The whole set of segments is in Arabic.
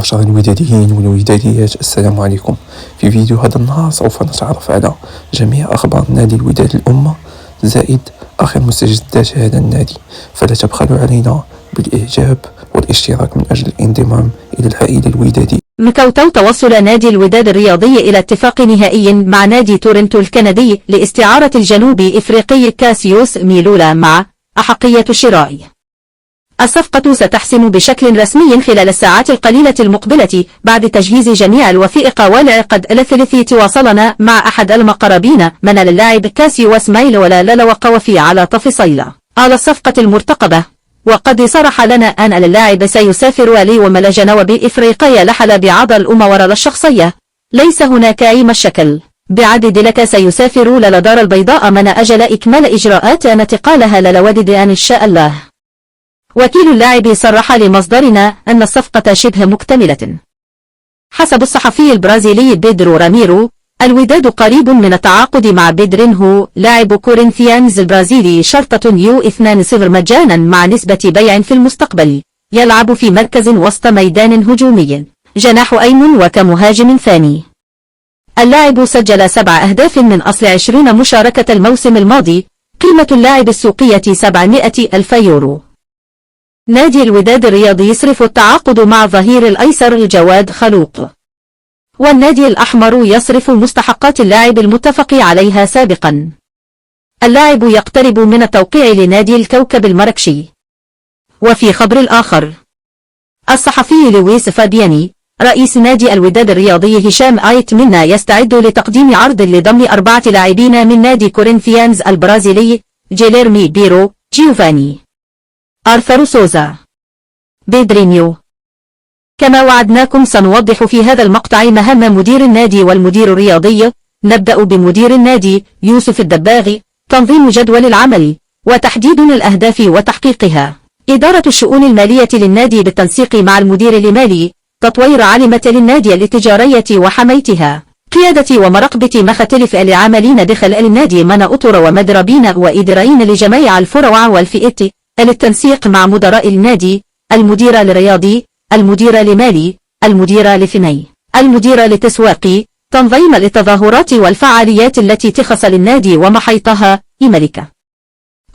معشر الوداديين والوداديات، السلام عليكم. في فيديو هذا النهار سوف نتعرف على جميع أخبار نادي الوداد الأمة زائد آخر مستجدات هذا النادي، فلا تبخلوا علينا بالإعجاب والاشتراك من أجل الانضمام إلى العائلة الودادية. مكوتو توصل نادي الوداد الرياضي إلى اتفاق نهائي مع نادي تورنتو الكندي لاستعارة الجنوب إفريقي كاسيوس ميلولا مع أحقية الشراء. الصفقة ستحسم بشكل رسمي خلال الساعات القليلة المقبلة بعد تجهيز جميع الوثائق والعقد التي تواصلنا مع أحد المقربين من اللاعب كاسيوس ميلولا للوقوف على تفاصيل على الصفقة المرتقبة. وقد صرح لنا أن اللاعب سيسافر ليوم الجنوب إفريقيا لحل بعض الأمور الشخصية، ليس هناك أي مشاكل. بعد ذلك سيسافر للدار البيضاء من أجل إكمال إجراءات انتقالها للوداد إن شاء الله. وكيل اللاعب صرح لمصدرنا أن الصفقة شبه مكتملة. حسب الصحفي البرازيلي بيدرو راميرو، الوداد قريب من التعاقد مع بيدرينهو لاعب كورنثيانز البرازيلي شرطة U20 مجانا مع نسبة بيع في المستقبل. يلعب في مركز وسط ميدان هجومي، جناح أيمن وكمهاجم ثاني. اللاعب سجل 7 أهداف من أصل 20 مشاركة الموسم الماضي. قيمة اللاعب السوقية 700,000 يورو. نادي الوداد الرياضي يصرف التعاقد مع ظهير الأيسر الجواد خلوق، والنادي الأحمر يصرف مستحقات اللاعب المتفق عليها سابقا. اللاعب يقترب من التوقيع لنادي الكوكب المراكشي. وفي خبر آخر، الصحفي لويس فابياني رئيس نادي الوداد الرياضي هشام آيت منا يستعد لتقديم عرض لضم 4 لاعبين من نادي كورنثيانز البرازيلي: جيليرمي بيرو، جيوفاني، آرثر سوزا، بيدرينيو. كما وعدناكم سنوضح في هذا المقطع مهام مدير النادي والمدير الرياضي. نبدأ بمدير النادي يوسف الدباغي: تنظيم جدول العمل وتحديد الأهداف وتحقيقها. إدارة الشؤون المالية للنادي بالتنسيق مع المدير المالي. تطوير علمة للنادي التجارية وحمايتها. قيادة ومراقبة مختلف العاملين داخل النادي من أطر ومدربين وإداريين لجميع الفروع والفئات. التنسيق مع مدراء النادي: المدير الرياضي، المدير المالي، المدير الفني، المدير للتسويق. تنظيم التظاهرات والفعاليات التي تخص للنادي ومحيطها. ملكة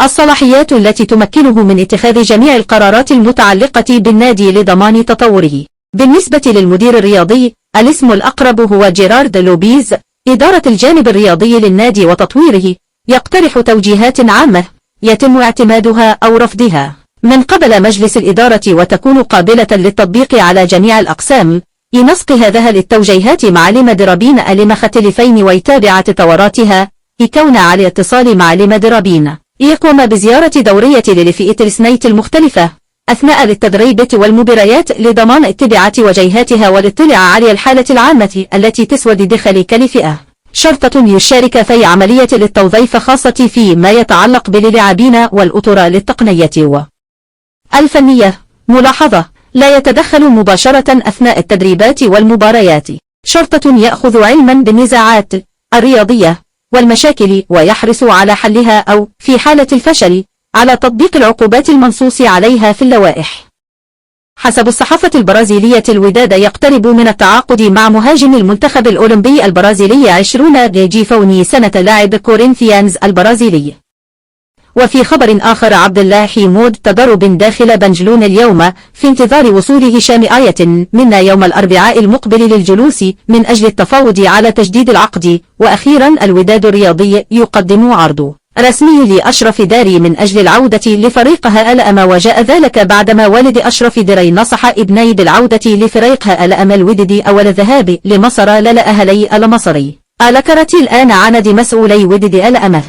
الصلاحيات التي تمكنه من اتخاذ جميع القرارات المتعلقة بالنادي لضمان تطوره. بالنسبة للمدير الرياضي، الاسم الأقرب هو جيرارد لوبيز. إدارة الجانب الرياضي للنادي وتطويره. يقترح توجيهات عامة يتم اعتمادها أو رفضها من قبل مجلس الإدارة وتكون قابلة للتطبيق على جميع الأقسام. ينسق هذه التوجيهات مع المدربين المختلفين ويتابع تطوراتها. يكون على اتصال مع المدربين. يقوم بزيارة دورية للفئات السنية المختلفة أثناء التدريب والمباريات لضمان اتباع وجهاتها والاطلاع على الحالة العامة التي تسود داخل كل فئة. شرطة يشارك في عملية التوظيف خاصة فيما يتعلق باللاعبين والأطر للتقنية والفنية. ملاحظة: لا يتدخل مباشرة أثناء التدريبات والمباريات. شرطة يأخذ علما بالنزاعات الرياضية والمشاكل ويحرص على حلها أو في حالة الفشل على تطبيق العقوبات المنصوص عليها في اللوائح. حسب الصحافة البرازيلية، الوداد يقترب من التعاقد مع مهاجم المنتخب الأولمبي البرازيلي 20 جيفوني سنة لاعب كورنثيانز البرازيلي. وفي خبر آخر، عبد الله حمود تدرب داخل بنجلون اليوم في انتظار وصول هشام آية منا يوم الأربعاء المقبل للجلوس من أجل التفاوض على تجديد العقد. وأخيرا، الوداد الرياضي يقدم عرض رسمي لأشرف داري من أجل العودة لفريقها الأمة، وجاء ذلك بعدما والد أشرف داري نصح ابني بالعودة لفريقها الأمة الوداد أو الذهاب لمصر للأهلي المصري. الكرت الآن عند مسؤولي وداد الأمة.